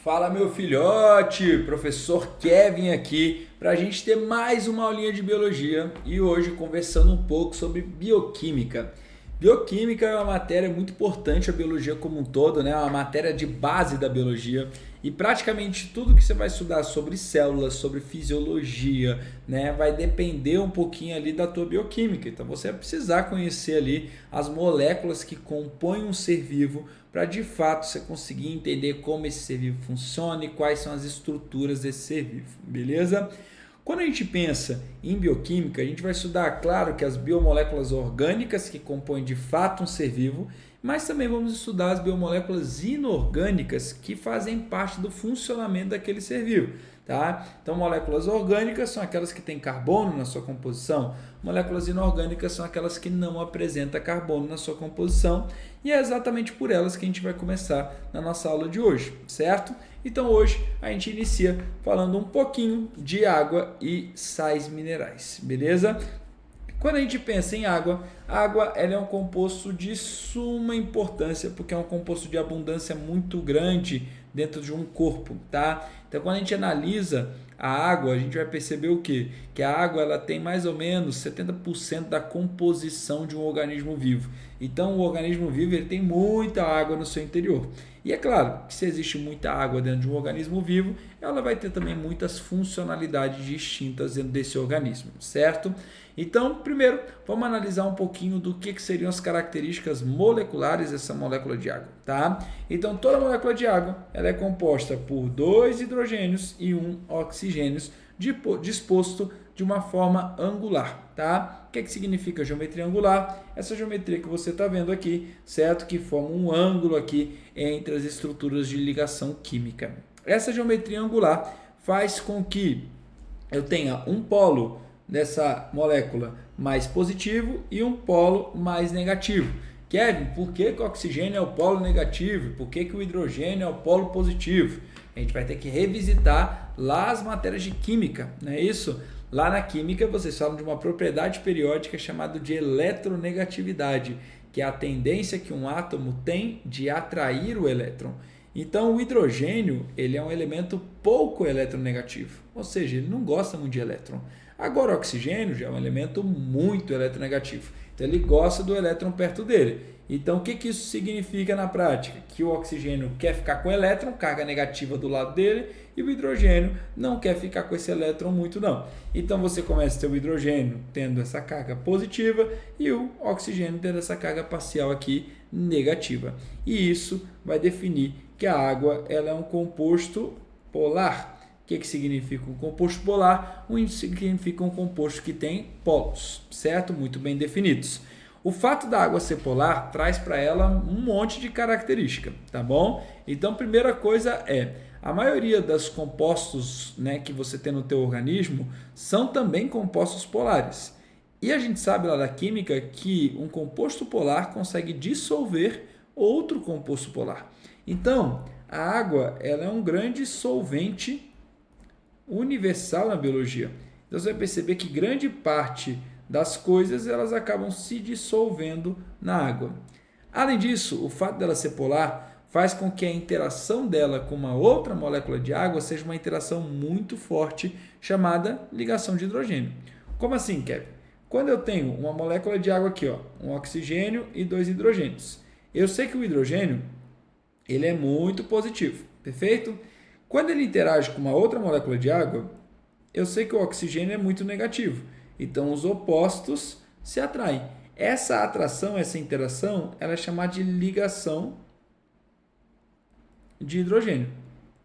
Fala meu filhote, professor Kevin aqui para a gente ter mais uma aulinha de biologia e hoje conversando um pouco sobre bioquímica. Bioquímica é uma matéria muito importante, a biologia como um todo, né? É uma matéria de base da biologia e praticamente tudo que você vai estudar sobre células, sobre fisiologia, né, vai depender um pouquinho ali da tua bioquímica. Então você vai precisar conhecer ali as moléculas que compõem um ser vivo para de fato você conseguir entender como esse ser vivo funciona e quais são as estruturas desse ser vivo, beleza? Quando a gente pensa em bioquímica, a gente vai estudar, claro, que as biomoléculas orgânicas que compõem de fato um ser vivo, mas também vamos estudar as biomoléculas inorgânicas que fazem parte do funcionamento daquele ser vivo. Tá? Então, moléculas orgânicas são aquelas que têm carbono na sua composição, moléculas inorgânicas são aquelas que não apresentam carbono na sua composição, e é exatamente por elas que a gente vai começar na nossa aula de hoje, certo? Então, hoje a gente inicia falando um pouquinho de água e sais minerais, beleza? Quando a gente pensa em água, a água ela é um composto de suma importância, porque é um composto de abundância muito grande dentro de um corpo, tá? Então, quando a gente analisa a água, a gente vai perceber o quê? Que a água ela tem mais ou menos 70% da composição de um organismo vivo. Então, o organismo vivo ele tem muita água no seu interior. E é claro que se existe muita água dentro de um organismo vivo, ela vai ter também muitas funcionalidades distintas dentro desse organismo, certo? Então, primeiro, vamos analisar um pouquinho do que seriam as características moleculares dessa molécula de água, tá? Então, toda molécula de água ela é composta por 2 hidrogênios e 1 oxigênio disposto de uma forma angular, tá? O que significa geometria angular? Essa geometria que você está vendo aqui, certo? Que forma um ângulo aqui entre as estruturas de ligação química. Essa geometria angular faz com que eu tenha um polo dessa molécula mais positivo e um polo mais negativo. Kevin, por que o oxigênio é o polo negativo? Por que o hidrogênio é o polo positivo? A gente vai ter que revisitar lá as matérias de química, não é isso? Lá na química vocês falam de uma propriedade periódica chamada de eletronegatividade, que é a tendência que um átomo tem de atrair o elétron. Então o hidrogênio ele é um elemento pouco eletronegativo, ou seja, ele não gosta muito de elétron. Agora o oxigênio já é um elemento muito eletronegativo, então ele gosta do elétron perto dele. Então o que isso significa na prática? Que o oxigênio quer ficar com o elétron, carga negativa do lado dele, e o hidrogênio não quer ficar com esse elétron muito não. Então você começa a ter o hidrogênio tendo essa carga positiva e o oxigênio tendo essa carga parcial aqui negativa. E isso vai definir que a água ela é um composto polar. O que significa um composto polar? Significa um composto que tem polos, certo? Muito bem definidos. O fato da água ser polar traz para ela um monte de característica, tá bom? Então, primeira coisa é, a maioria dos compostos, né, que você tem no teu organismo são também compostos polares. E a gente sabe lá da química que um composto polar consegue dissolver outro composto polar. Então, a água ela é um grande solvente universal na biologia. Então você vai perceber que grande parte das coisas elas acabam se dissolvendo na água. Além disso, o fato dela ser polar faz com que a interação dela com uma outra molécula de água seja uma interação muito forte chamada ligação de hidrogênio. Como assim, Kevin? Quando eu tenho uma molécula de água aqui, ó, um oxigênio e 2 hidrogênios, eu sei que o hidrogênio ele é muito positivo, perfeito? Quando ele interage com uma outra molécula de água, eu sei que o oxigênio é muito negativo. Então, os opostos se atraem. Essa atração, essa interação, ela é chamada de ligação de hidrogênio.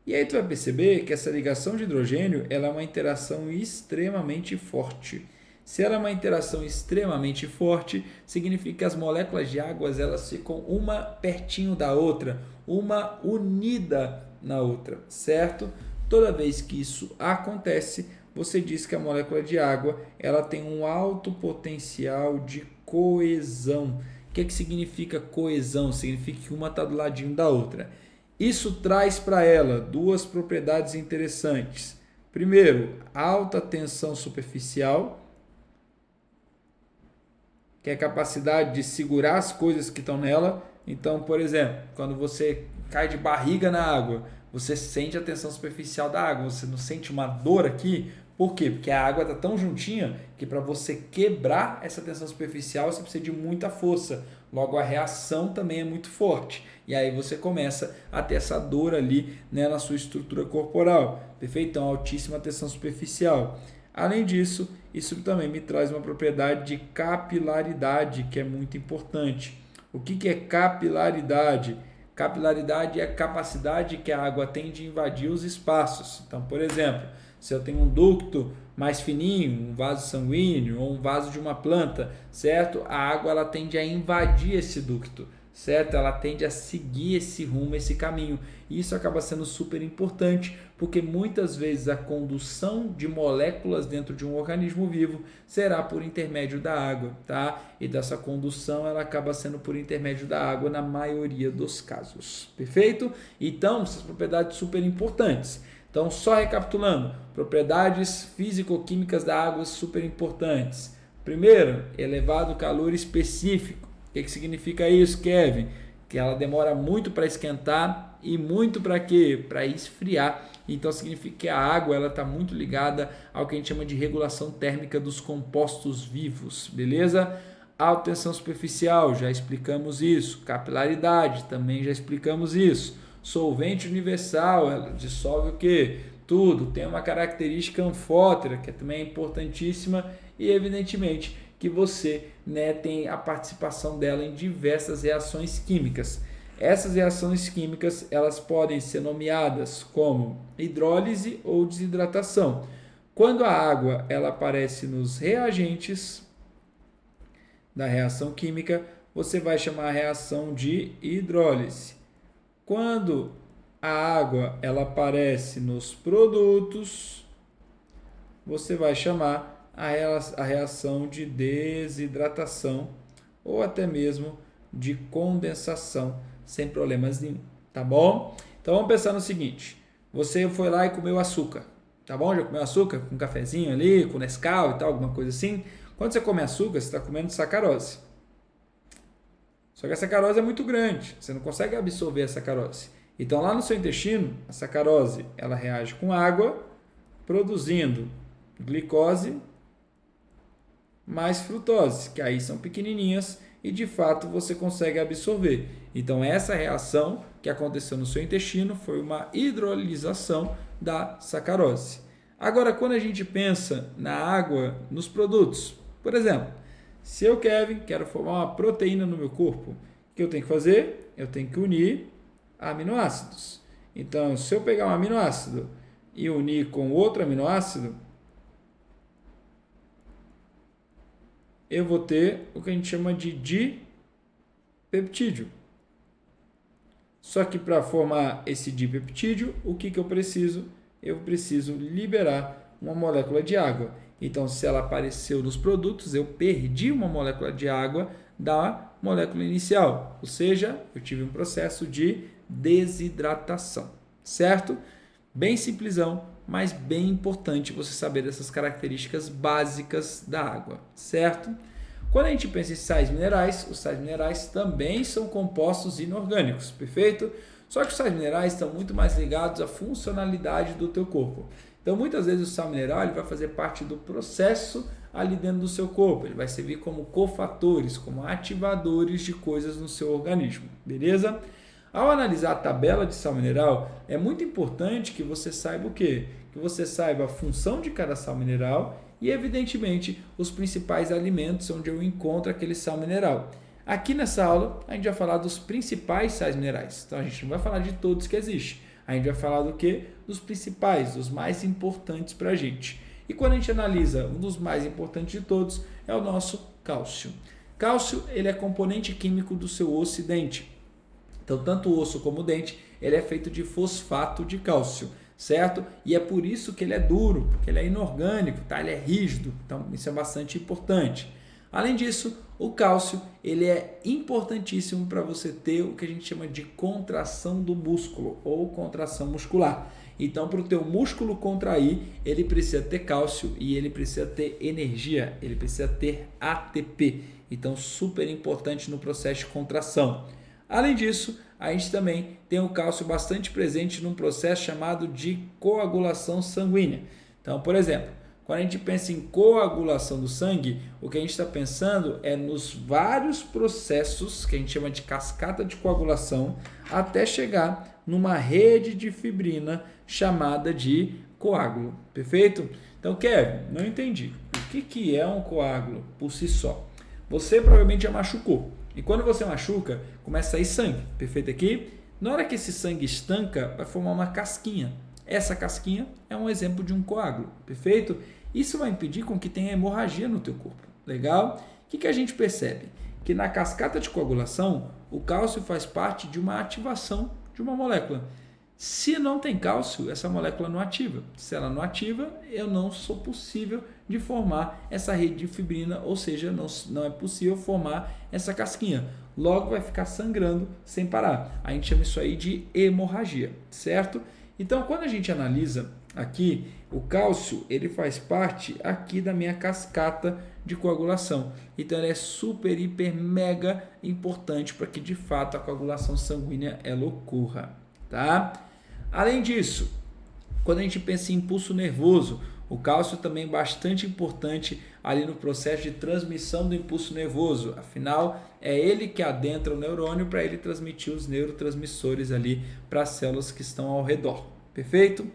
E aí tu vai perceber que essa ligação de hidrogênio ela é uma interação extremamente forte. Se ela é uma interação extremamente forte, significa que as moléculas de água elas ficam uma pertinho da outra, uma unida na outra, certo? Toda vez que isso acontece, você diz que a molécula de água ela tem um alto potencial de coesão. O que significa coesão? Significa que uma está do ladinho da outra. Isso traz para ela duas propriedades interessantes. Primeiro, alta tensão superficial, que é a capacidade de segurar as coisas que estão nela. Então, por exemplo, quando você cai de barriga na água, você sente a tensão superficial da água, você não sente uma dor aqui. Por quê? Porque a água está tão juntinha que para você quebrar essa tensão superficial você precisa de muita força. Logo, a reação também é muito forte. E aí você começa a ter essa dor ali, né, na sua estrutura corporal. Perfeito? Então, altíssima tensão superficial. Além disso, isso também me traz uma propriedade de capilaridade, que é muito importante. O que é capilaridade? Capilaridade é a capacidade que a água tem de invadir os espaços. Então, por exemplo, se eu tenho um ducto mais fininho, um vaso sanguíneo ou um vaso de uma planta, certo? A água ela tende a invadir esse ducto, certo? Ela tende a seguir esse rumo, esse caminho. E isso acaba sendo super importante, porque muitas vezes a condução de moléculas dentro de um organismo vivo será por intermédio da água, tá? E dessa condução ela acaba sendo por intermédio da água na maioria dos casos. Perfeito? Então, essas propriedades super importantes. Então, só recapitulando, propriedades físico-químicas da água super importantes. Primeiro, elevado calor específico. O que significa isso, Kevin? Que ela demora muito para esquentar e muito para quê? Para esfriar. Então, significa que a água está muito ligada ao que a gente chama de regulação térmica dos compostos vivos, beleza? Alta tensão superficial, já explicamos isso. Capilaridade, também já explicamos isso. Solvente universal, ela dissolve o que? Tudo. Tem uma característica anfótera, que também é importantíssima, e evidentemente que você, né, tem a participação dela em diversas reações químicas. Essas reações químicas elas podem ser nomeadas como hidrólise ou desidratação. Quando a água ela aparece nos reagentes da reação química, você vai chamar a reação de hidrólise. Quando a água ela aparece nos produtos, você vai chamar a reação de desidratação ou até mesmo de condensação, sem problemas nenhum, tá bom? Então vamos pensar no seguinte, você foi lá e comeu açúcar, tá bom? Já comeu açúcar com um cafezinho ali, com Nescau e tal, alguma coisa assim? Quando você come açúcar, você está comendo sacarose. Só que a sacarose é muito grande, você não consegue absorver a sacarose. Então, lá no seu intestino, a sacarose ela reage com água, produzindo glicose mais frutose, que aí são pequenininhas e de fato você consegue absorver. Então, essa reação que aconteceu no seu intestino foi uma hidrolisação da sacarose. Agora, quando a gente pensa na água nos produtos, por exemplo, se eu, Kevin, quero formar uma proteína no meu corpo, o que eu tenho que fazer? Eu tenho que unir aminoácidos. Então, se eu pegar um aminoácido e unir com outro aminoácido, eu vou ter o que a gente chama de dipeptídeo. Só que para formar esse dipeptídeo, o que eu preciso? Eu preciso liberar uma molécula de água. Então, se ela apareceu nos produtos, eu perdi uma molécula de água da molécula inicial. Ou seja, eu tive um processo de desidratação, certo? Bem simplesão, mas bem importante você saber dessas características básicas da água, certo? Quando a gente pensa em sais minerais, os sais minerais também são compostos inorgânicos, perfeito? Só que os sais minerais estão muito mais ligados à funcionalidade do teu corpo. Então, muitas vezes o sal mineral ele vai fazer parte do processo ali dentro do seu corpo. Ele vai servir como cofatores, como ativadores de coisas no seu organismo, beleza? Ao analisar a tabela de sal mineral, é muito importante que você saiba o quê? Que você saiba a função de cada sal mineral e, evidentemente, os principais alimentos onde eu encontro aquele sal mineral. Aqui nessa aula, a gente vai falar dos principais sais minerais. Então, a gente não vai falar de todos que existem. A gente vai falar do quê? Dos principais, dos mais importantes para a gente. E quando a gente analisa um dos mais importantes de todos, é o nosso cálcio. Cálcio, ele é componente químico do seu osso e dente. Então, tanto o osso como o dente, ele é feito de fosfato de cálcio, certo? E é por isso que ele é duro, porque ele é inorgânico, tá? Ele é rígido, então isso é bastante importante. Além disso, o cálcio ele é importantíssimo para você ter o que a gente chama de contração do músculo ou contração muscular. Então, para o teu músculo contrair, ele precisa ter cálcio e ele precisa ter energia, ele precisa ter ATP. Então, super importante no processo de contração. Além disso, a gente também tem o cálcio bastante presente num processo chamado de coagulação sanguínea. Então, por exemplo, quando a gente pensa em coagulação do sangue, o que a gente está pensando é nos vários processos que a gente chama de cascata de coagulação até chegar numa rede de fibrina chamada de coágulo. Perfeito? Então, Kevin, não entendi. O que é um coágulo por si só? Você provavelmente já machucou. E quando você machuca, começa a sair sangue. Perfeito aqui? Na hora que esse sangue estanca, vai formar uma casquinha. Essa casquinha é um exemplo de um coágulo. Perfeito? Isso vai impedir com que tenha hemorragia no teu corpo. Legal? O que a gente percebe? Que na cascata de coagulação, o cálcio faz parte de uma ativação de uma molécula. Se não tem cálcio, essa molécula não ativa. Se ela não ativa, eu não sou possível de formar essa rede de fibrina, ou seja, não é possível formar essa casquinha. Logo vai ficar sangrando sem parar. A gente chama isso aí de hemorragia, certo? Então, quando a gente analisa aqui, o cálcio ele faz parte aqui da minha cascata de coagulação. Então, ele é super, hiper, mega importante para que de fato a coagulação sanguínea ela ocorra, tá? Além disso, quando a gente pensa em impulso nervoso, o cálcio também é bastante importante ali no processo de transmissão do impulso nervoso. Afinal, é ele que adentra o neurônio para ele transmitir os neurotransmissores ali para as células que estão ao redor. Perfeito?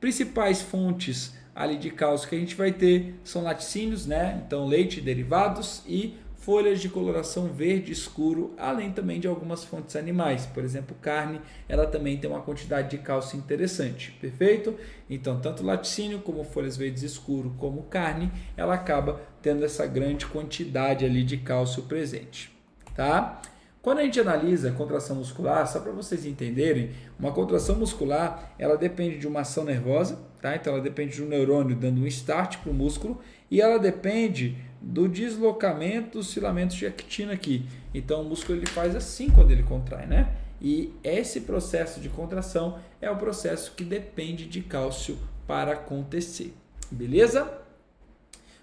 Principais fontes ali de cálcio que a gente vai ter são laticínios, né? Então, leite e derivados e folhas de coloração verde escuro, além também de algumas fontes animais. Por exemplo, carne, ela também tem uma quantidade de cálcio interessante, perfeito? Então, tanto laticínio como folhas verdes escuro, como carne, ela acaba tendo essa grande quantidade ali de cálcio presente, tá? Quando a gente analisa a contração muscular, só para vocês entenderem, uma contração muscular, ela depende de uma ação nervosa, tá? Então, ela depende de um neurônio dando um start para o músculo e ela depende do deslocamento dos filamentos de actina aqui. Então, o músculo ele faz assim quando ele contrai, né? E esse processo de contração é o processo que depende de cálcio para acontecer, beleza?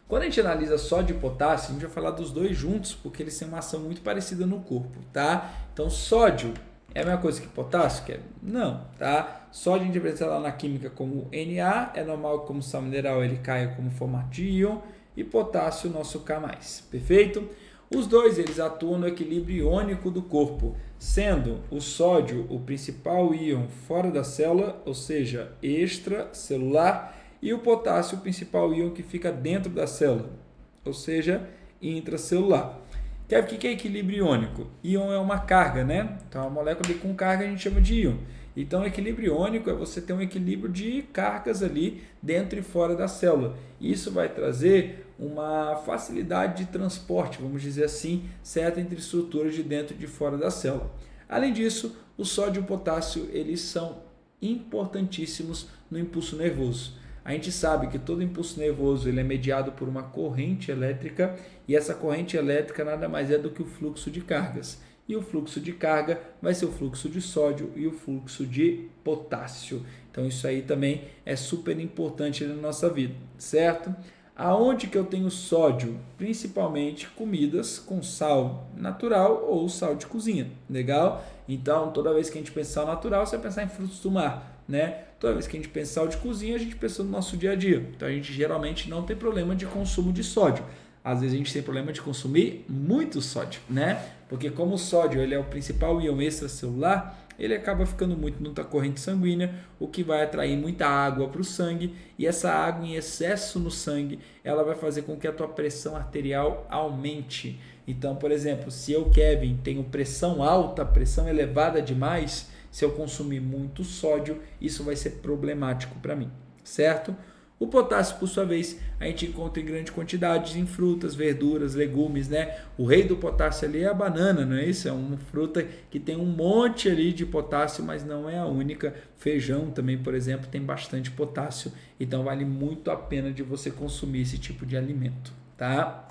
Quando a gente analisa sódio e potássio, a gente vai falar dos dois juntos, porque eles têm uma ação muito parecida no corpo, tá? Então, sódio é a mesma coisa que potássio? Não, tá? Sódio a gente apresenta lá na química como Na, é normal que como sal mineral ele caia como formato de íon, e potássio nosso K+, perfeito? Os dois eles atuam no equilíbrio iônico do corpo, sendo o sódio o principal íon fora da célula, ou seja, extracelular, e o potássio o principal íon que fica dentro da célula, ou seja, intracelular. O que é equilíbrio iônico? Íon é uma carga, né? Então, a molécula com carga a gente chama de íon. Então, equilíbrio iônico é você ter um equilíbrio de cargas ali dentro e fora da célula. Isso vai trazer uma facilidade de transporte, vamos dizer assim, certo, entre estruturas de dentro e de fora da célula. Além disso, o sódio e o potássio eles são importantíssimos no impulso nervoso. A gente sabe que todo impulso nervoso ele é mediado por uma corrente elétrica e essa corrente elétrica nada mais é do que o fluxo de cargas. E o fluxo de carga vai ser o fluxo de sódio e o fluxo de potássio. Então isso aí também é super importante na nossa vida, certo? Aonde que eu tenho sódio? Principalmente comidas com sal natural ou sal de cozinha, legal? Então toda vez que a gente pensa em sal natural, você vai pensar em frutos do mar, né? Toda vez que a gente pensa em sal de cozinha, a gente pensa no nosso dia a dia. Então a gente geralmente não tem problema de consumo de sódio. Às vezes a gente tem problema de consumir muito sódio, né? Porque como o sódio ele é o principal íon extracelular, ele acaba ficando muito na corrente sanguínea, o que vai atrair muita água para o sangue, e essa água em excesso no sangue, ela vai fazer com que a tua pressão arterial aumente. Então, por exemplo, se eu, Kevin, tenho pressão alta, pressão elevada demais, se eu consumir muito sódio, isso vai ser problemático para mim, certo? O potássio, por sua vez, a gente encontra em grande quantidade em frutas, verduras, legumes, né? O rei do potássio ali é a banana, não é isso? É uma fruta que tem um monte ali de potássio, mas não é a única. Feijão também, por exemplo, tem bastante potássio, então vale muito a pena de você consumir esse tipo de alimento, tá?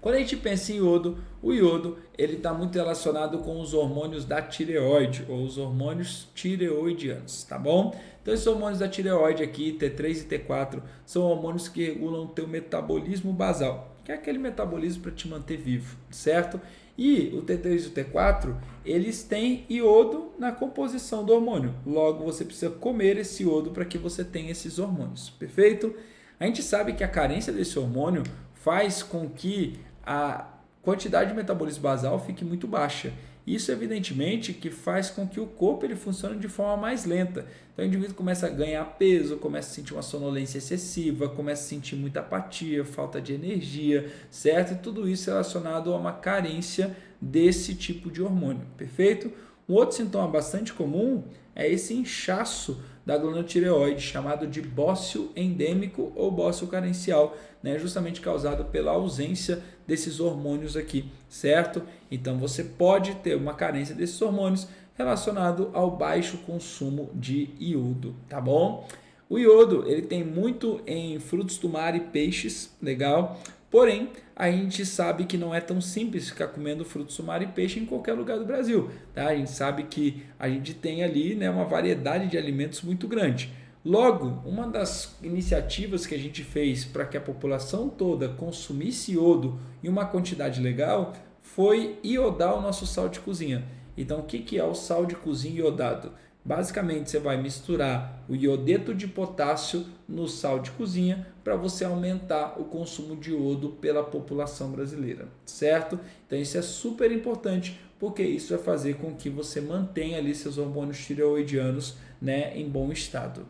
Quando a gente pensa em iodo, o iodo ele está muito relacionado com os hormônios da tireoide, ou os hormônios tireoidianos, tá bom? Então, esses hormônios da tireoide aqui, T3 e T4, são hormônios que regulam o teu metabolismo basal, que é aquele metabolismo para te manter vivo, certo? E o T3 e o T4, eles têm iodo na composição do hormônio. Logo, você precisa comer esse iodo para que você tenha esses hormônios. Perfeito? A gente sabe que a carência desse hormônio faz com que a quantidade de metabolismo basal fique muito baixa. Isso, evidentemente, que faz com que o corpo ele funcione de forma mais lenta. Então, o indivíduo começa a ganhar peso, começa a sentir uma sonolência excessiva, começa a sentir muita apatia, falta de energia, certo? E tudo isso relacionado a uma carência desse tipo de hormônio, perfeito? Um outro sintoma bastante comum é esse inchaço da glândula tireoide, chamado de bócio endêmico ou bócio carencial, né? Justamente causado pela ausência desses hormônios aqui, certo? Então você pode ter uma carência desses hormônios relacionado ao baixo consumo de iodo, tá bom? O iodo, ele tem muito em frutos do mar e peixes, legal? Porém, a gente sabe que não é tão simples ficar comendo frutos do mar e peixe em qualquer lugar do Brasil, tá? A gente sabe que a gente tem ali, né, uma variedade de alimentos muito grande. Logo, uma das iniciativas que a gente fez para que a população toda consumisse iodo em uma quantidade legal foi iodar o nosso sal de cozinha. Então, o que é o sal de cozinha iodado? Basicamente, você vai misturar o iodeto de potássio no sal de cozinha para você aumentar o consumo de iodo pela população brasileira, certo? Então, isso é super importante porque isso vai fazer com que você mantenha ali seus hormônios tireoidianos, né, em bom estado.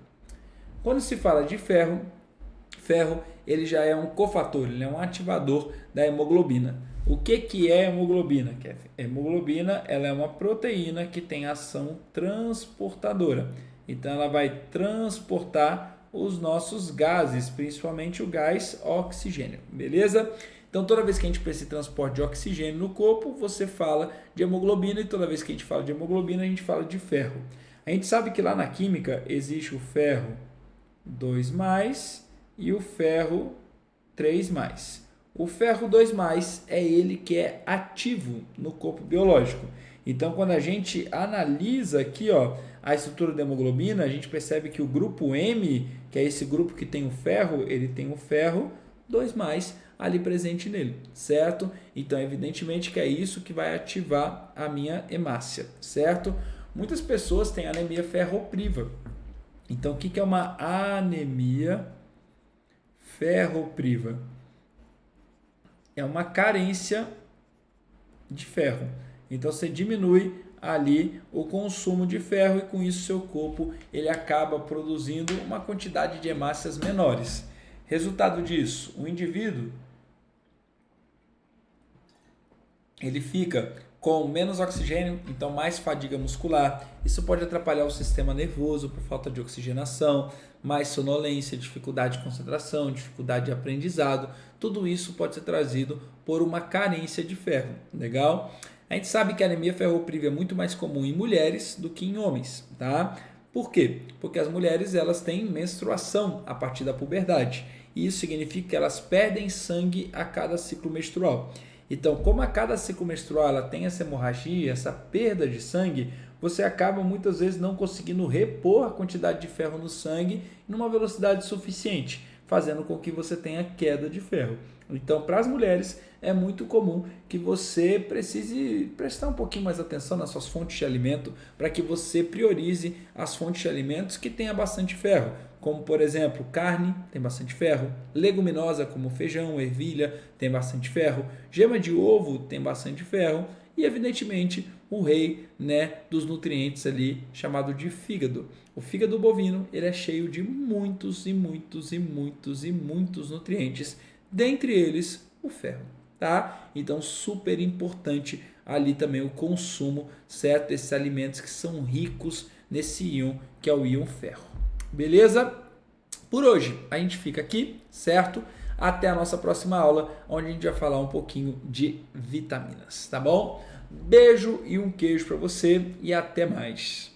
Quando se fala de ferro, ele já é um cofator, ele é um ativador da hemoglobina. O que é hemoglobina, Kevin? A hemoglobina ela é uma proteína que tem ação transportadora. Então, ela vai transportar os nossos gases, principalmente o gás oxigênio, beleza? Então, toda vez que a gente precisa de transporte de oxigênio no corpo, você fala de hemoglobina e toda vez que a gente fala de hemoglobina, a gente fala de ferro. A gente sabe que lá na química existe o ferro 2+, e o ferro 3+. O ferro 2+, é ele que é ativo no corpo biológico. Então, quando a gente analisa aqui, ó, a estrutura da hemoglobina, a gente percebe que o grupo M, que é esse grupo que tem o ferro, ele tem o ferro 2+ ali presente nele, certo? Então, evidentemente que é isso que vai ativar a minha hemácia, certo? Muitas pessoas têm anemia ferropriva. Então, o que é uma anemia ferropriva? É uma carência de ferro. Então, você diminui ali o consumo de ferro e com isso seu corpo ele acaba produzindo uma quantidade de hemácias menores. Resultado disso, o indivíduo ele fica com menos oxigênio, então mais fadiga muscular. Isso pode atrapalhar o sistema nervoso por falta de oxigenação, mais sonolência, dificuldade de concentração, dificuldade de aprendizado. Tudo isso pode ser trazido por uma carência de ferro, legal? A gente sabe que a anemia ferropriva é muito mais comum em mulheres do que em homens, tá? Por quê? Porque as mulheres elas têm menstruação a partir da puberdade. E isso significa que elas perdem sangue a cada ciclo menstrual. Então, como a cada ciclo menstrual ela tem essa hemorragia, essa perda de sangue, você acaba muitas vezes não conseguindo repor a quantidade de ferro no sangue numa velocidade suficiente, fazendo com que você tenha queda de ferro. Então, para as mulheres, é muito comum que você precise prestar um pouquinho mais atenção nas suas fontes de alimento para que você priorize as fontes de alimentos que tenham bastante ferro, como, por exemplo, carne, tem bastante ferro, leguminosa, como feijão, ervilha, tem bastante ferro, gema de ovo, tem bastante ferro, e, evidentemente, o rei, né, dos nutrientes ali, chamado de fígado. O fígado bovino ele é cheio de muitos nutrientes, dentre eles o ferro, tá? Então, super importante ali também o consumo, certo? Desses alimentos que são ricos nesse íon, que é o íon ferro. Beleza? Por hoje a gente fica aqui, certo? Até a nossa próxima aula, onde a gente vai falar um pouquinho de vitaminas, tá bom? Beijo e um queijo para você e até mais.